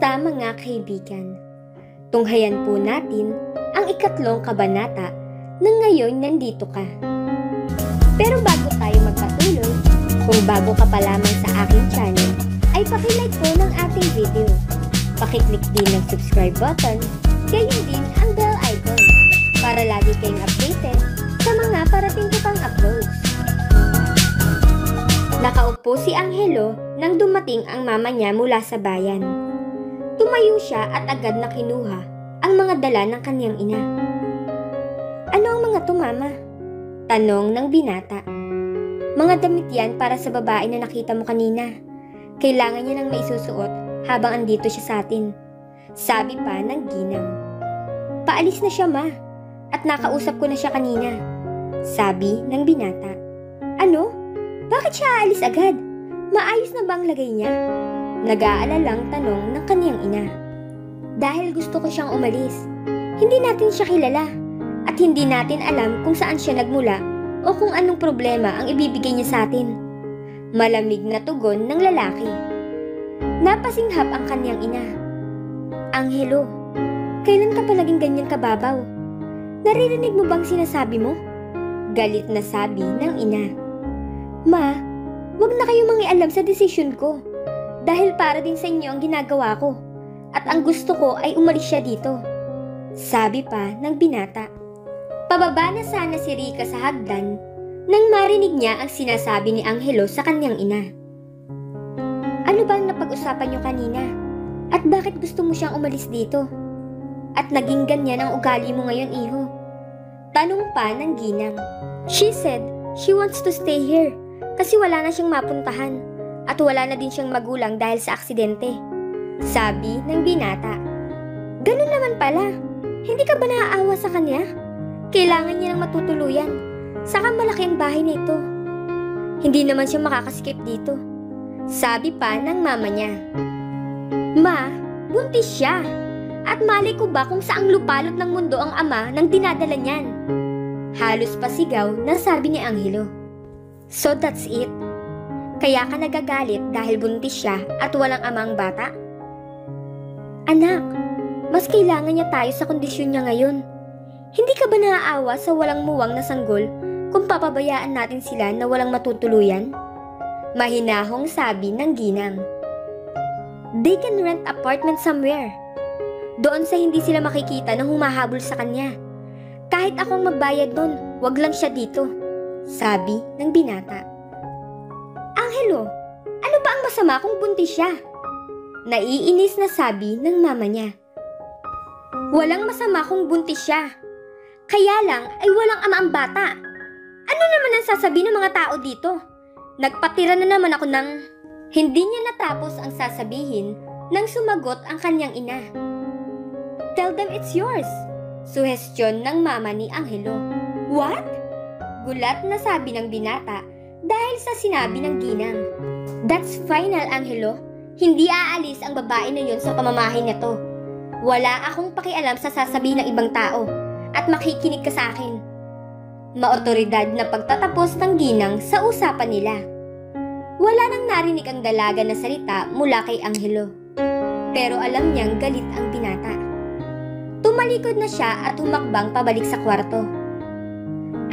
Kamusta mga kaibigan? Tunghayan po natin ang ikatlong kabanata na ngayon nandito ka. Pero bago tayo magpatuloy, kung bago ka pa lamang sa aking channel, ay pakilike po ng ating video. Pakiclick din ng subscribe button, gayon din ang bell icon para lagi kayong updated sa mga parating ko pang uploads. Nakaupo si Angelo nang dumating ang mama niya mula sa bayan. Tumayo siya at agad na kinuha ang mga dala ng kanyang ina. "Ano ang mga to, mama?" tanong ng binata. "Mga damit yan para sa babae na nakita mo kanina. Kailangan niya nang maisusuot habang andito siya sa atin," sabi pa ng ginang. "Paalis na siya, ma, at nakausap ko na siya kanina," sabi ng binata. "Ano? Bakit siya aalis agad? Maayos na ba ang lagay niya?" Nag-aalalang tanong ng kaniyang ina. "Dahil gusto ko siyang umalis. Hindi natin siya kilala at hindi natin alam kung saan siya nagmula o kung anong problema ang ibibigay niya sa atin." Malamig na tugon ng lalaki. Napasinghap ang kaniyang ina. "Angelo, kailan ka palaging ganyan kababaw? Naririnig mo bang sinasabi mo?" Galit na sabi ng ina. "Ma, wag na kayo mangialam sa desisyon ko. Dahil para din sa inyo ang ginagawa ko. At ang gusto ko ay umalis siya dito," sabi pa ng binata. Pababa na sana si Rica sa hagdan nang marinig niya ang sinasabi ni Angelo sa kanyang ina. "Ano ba ang napag-usapan niyo kanina? At bakit gusto mo siyang umalis dito? At naging ganyan ang ugali mo ngayon, iho?" tanong pa ng ginang. "She said she wants to stay here kasi wala na siyang mapuntahan. At wala na din siyang magulang dahil sa aksidente," sabi ng binata. "Ganun naman pala. Hindi ka ba naaawa sa kanya? Kailangan niya ng matutuluyan. Saka malaki ang bahay na ito. Hindi naman siya makakaskip dito," sabi pa ng mama niya. "Ma, buntis siya. At malay ko ba kung saang lupalot ng mundo ang ama nang dinadala niyan?" Halos pasigaw na sabi ni Angelo. "So that's it? Kaya ka nagagalit dahil buntis siya at walang amang bata?" "Anak, mas kailangan niya tayo sa kondisyon niya ngayon. Hindi ka ba naaawa sa walang muwang na sanggol kung papabayaan natin sila na walang matutuluyan?" Mahinahong sabi ng ginang. "They can rent apartment somewhere. Doon sa hindi sila makikita nang humahabol sa kanya. Kahit akong magbayad nun, wag lang siya dito," sabi ng binata. "Angelo, ano ba ang masama kung buntis siya?" Naiinis na sabi ng mama niya. "Walang masama kung buntis siya. Kaya lang ay walang ama ang bata. Ano naman ang sasabihin ng mga tao dito? Nagpatira na naman ako ng..." Hindi niya natapos ang sasabihin nang sumagot ang kanyang ina. "Tell them it's yours," suhestyon ng mama ni Angelo. "What?" Gulat na sabi ng binata dahil sa sinabi ng ginang. "That's final, Angelo. Hindi aalis ang babae na yon sa pamamahay na to. Wala akong pakialam sa sasabihin ng ibang tao at makikinig ka sa akin." Maotoridad na pagtatapos ng ginang sa usapan nila. Wala nang narinig ang dalaga na salita mula kay Angelo. Pero alam niyang galit ang binata. Tumalikod na siya at humakbang pabalik sa kwarto.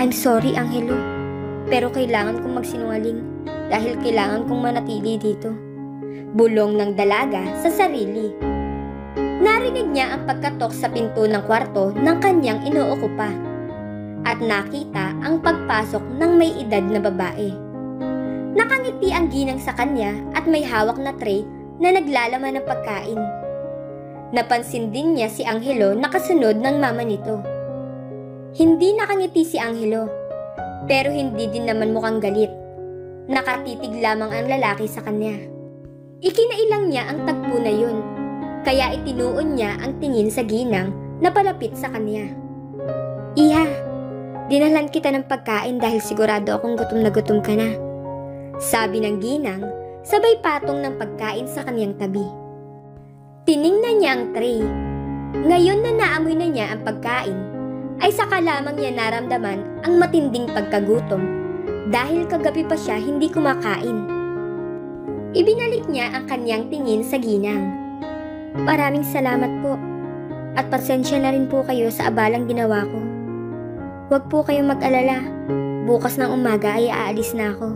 "I'm sorry, Angelo. Pero kailangan kong magsinungaling dahil kailangan kong manatili dito," bulong ng dalaga sa sarili. Narinig niya ang pagkatok sa pinto ng kwarto ng kanyang inuukupa at nakita ang pagpasok ng may edad na babae. Nakangiti ang ginang sa kanya at may hawak na tray na naglalaman ng pagkain. Napansin din niya si Angelo na kasunod ng mama nito. Hindi nakangiti si Angelo, pero hindi din naman mukhang galit. Nakatitig lamang ang lalaki sa kanya. Ikinailang niya ang tagpo na yun, kaya itinuon niya ang tingin sa ginang na palapit sa kanya. "Iha, dinalhan kita ng pagkain dahil sigurado akong gutom na gutom ka na," sabi ng ginang sabay patong ng pagkain sa kanyang tabi. Tiningnan niya ang tray. Ngayon na naamoy na niya ang pagkain, ay saka lamang niya naramdaman ang matinding pagkagutom dahil kagabi pa siya hindi kumakain. Ibinalik niya ang kanyang tingin sa ginang. Maraming salamat po. At pasensya na rin po kayo sa abalang ginawa ko. Huwag po kayong mag-alala. Bukas ng umaga ay aalis na ako.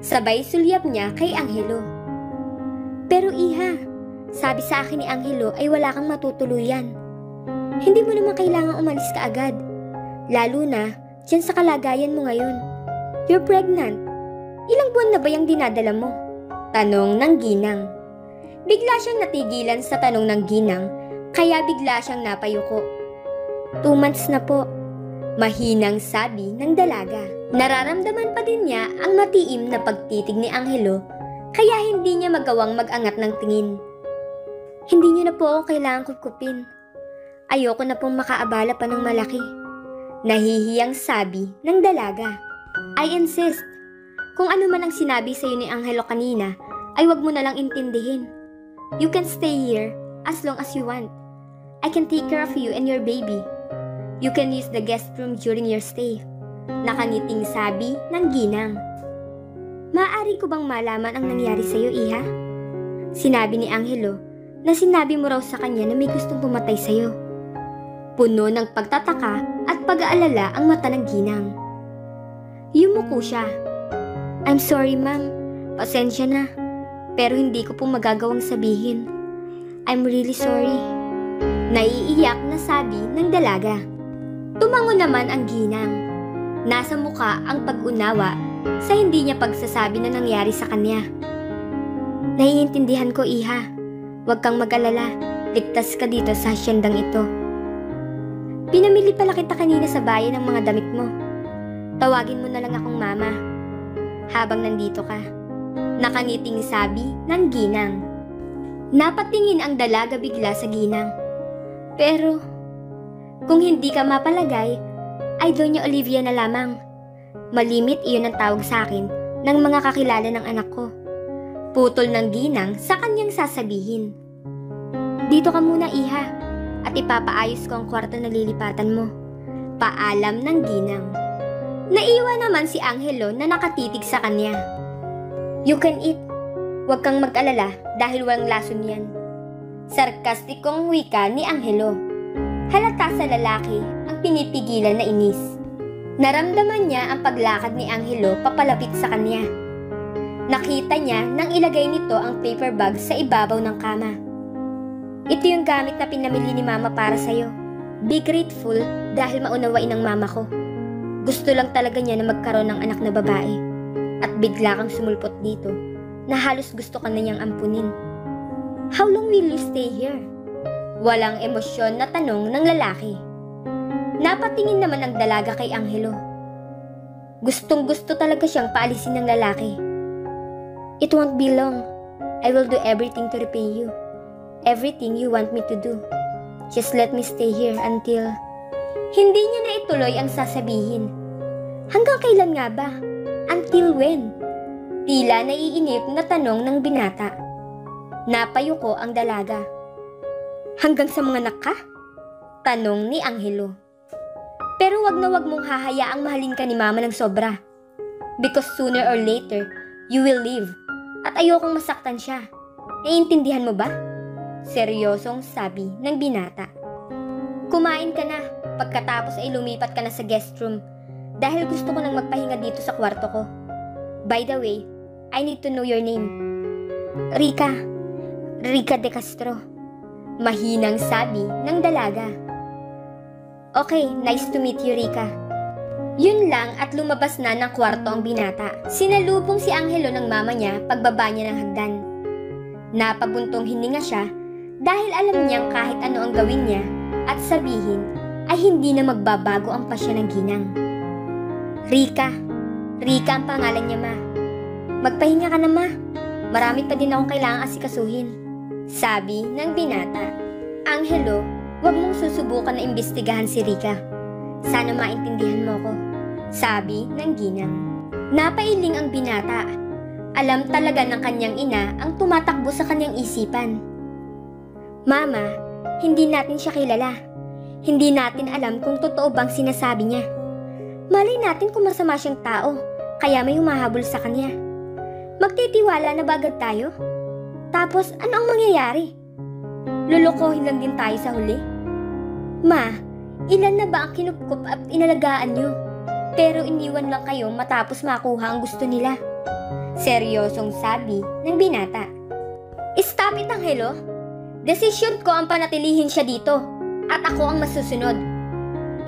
Sabay sulyap niya kay Angelo. Pero iha, sabi sa akin ni Angelo ay wala kang matutuluyan. Hindi mo naman kailangang umalis ka agad. Lalo na, dyan sa kalagayan mo ngayon. You're pregnant. Ilang buwan na ba yung dinadala mo? Tanong ng ginang. Bigla siyang natigilan sa tanong ng ginang, kaya bigla siyang napayuko. 2 months na po. Mahinang sabi ng dalaga. Nararamdaman pa din niya ang matiim na pagtitig ni Angelo, kaya hindi niya magawang mag-angat ng tingin. Hindi niyo na po ako kailangang kupkupin. Ayoko na pong makaabala pa ng malaki. Nahihiyang sabi ng dalaga. I insist. Kung ano man ang sinabi sa iyo ni Angelo kanina, ay wag mo na lang intindihin. You can stay here as long as you want. I can take care of you and your baby. You can use the guest room during your stay. Nakangiting sabi ng ginang. Maaari ko bang malaman ang nangyari sa iyo, iha? Sinabi ni Angelo na sinabi mo raw sa kanya na may gustong pumatay sa iyo. Puno ng pagtataka at pag-aalala ang mata ng ginang. Yumuko siya. I'm sorry, ma'am. Pasensya na. Pero hindi ko po magagawang sabihin. I'm really sorry. Naiiyak na sabi ng dalaga. Tumango naman ang ginang. Nasa muka ang pag-unawa sa hindi niya pagsasabi na nangyari sa kanya. Naiintindihan ko, iha. Huwag kang mag-alala. Ligtas ka dito sa hasyendang ito. Pinamili pala kita kanina sa bayan ng mga damit mo. Tawagin mo na lang akong mama. Habang nandito ka. Nakangiting sabi ng ginang. Napatingin ang dalaga bigla sa ginang. Pero, kung hindi ka mapalagay, ay Doña Olivia na lamang. Malimit iyon ang tawag sa akin ng mga kakilala ng anak ko. Putol ng ginang sa kanyang sasabihin. Dito ka muna, iha, at ipapaayos ko ang kwarto na lilipatan mo. Paalam ng ginang. Naiwan naman si Angelo na nakatitig sa kanya. You can eat. Huwag kang mag-alala dahil walang lason yan. Sarkastikong wika ni Angelo. Halata sa lalaki ang pinipigilan na inis. Naramdaman niya ang paglakad ni Angelo papalapit sa kanya. Nakita niya nang ilagay nito ang paper bag sa ibabaw ng kama. Ito yung gamit na pinamili ni mama para sa'yo. Be grateful dahil maunawain ng mama ko. Gusto lang talaga niya na magkaroon ng anak na babae. At bigla kang sumulpot dito na halos gusto ka na niyang ampunin. How long will you stay here? Walang emosyon na tanong ng lalaki. Napatingin naman ang dalaga kay Angelo. Gustong gusto talaga siyang paalisin ng lalaki. It won't be long. I will do everything to repay you. Everything you want me to do. Just let me stay here until... Hindi niya na ituloy ang sasabihin. Hanggang kailan nga ba? Until when? Tila naiinip na tanong ng binata. Napayuko ang dalaga. Hanggang sa mga anak ka? Tanong ni Angelo. Pero wag na wag mong hahayaang mahalin ka ni mama ng sobra. Because sooner or later, you will leave. At ayokong masaktan siya. Naiintindihan mo ba? Seryosong sabi ng binata. Kumain ka na. Pagkatapos ay lumipat ka na sa guest room. Dahil gusto ko nang magpahinga dito sa kwarto ko. By the way, I need to know your name. Rica. Rica de Castro. Mahinang sabi ng dalaga. Okay, nice to meet you, Rica. Yun lang at lumabas na ng kwarto ang binata. Sinalubong si Angelo ng mama niya pagbaba niya ng hagdan. Napabuntong hininga siya dahil alam niyang kahit ano ang gawin niya at sabihin ay hindi na magbabago ang pasya ng ginang. Rica. Rica ang pangalan niya, ma. Magpahinga ka na, ma. Marami pa din akong kailangang asikasuhin. Sabi ng binata. Angelo, huwag mong susubukan na imbestigahan si Rica. Sana maintindihan mo ko. Sabi ng ginang. Napailing ang binata. Alam talaga ng kanyang ina ang tumatakbo sa kanyang isipan. Mama, hindi natin siya kilala. Hindi natin alam kung totoo bang sinasabi niya. Malay natin kung masama siyang tao, kaya may humahabol sa kanya. Magtitiwala na ba agad tayo? Tapos, ano ang mangyayari? Lulukohin lang din tayo sa huli. Ma, ilan na ba ang kinupkup at inalagaan nyo? Pero iniwan lang kayo matapos makuha ang gusto nila. Seryosong sabi ng binata. Stop it, Angelo. Desisyon ko ang panatilihin siya dito at ako ang masusunod.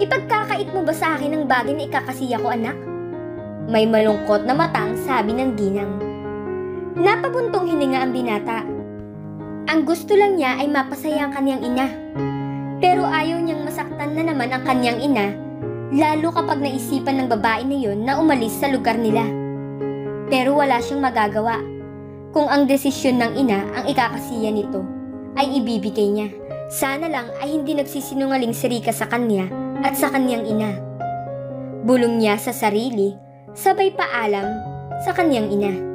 Ipagkakait mo ba sa akin ang bagay na ikakasiya ko, anak? May malungkot na matang sabi ng ginang. Napabuntong hininga ang binata. Ang gusto lang niya ay mapasaya ang kanyang ina. Pero ayaw niyang masaktan na naman ang kanyang ina, lalo kapag naisipan ng babae na yon na umalis sa lugar nila. Pero wala siyang magagawa kung ang desisyon ng ina ang ikakasiya nito ay ibibigay niya. Sana lang ay hindi nagsisinungaling si Rika sa kanya at sa kanyang ina. Bulong niya sa sarili, sabay paalam sa kanyang ina.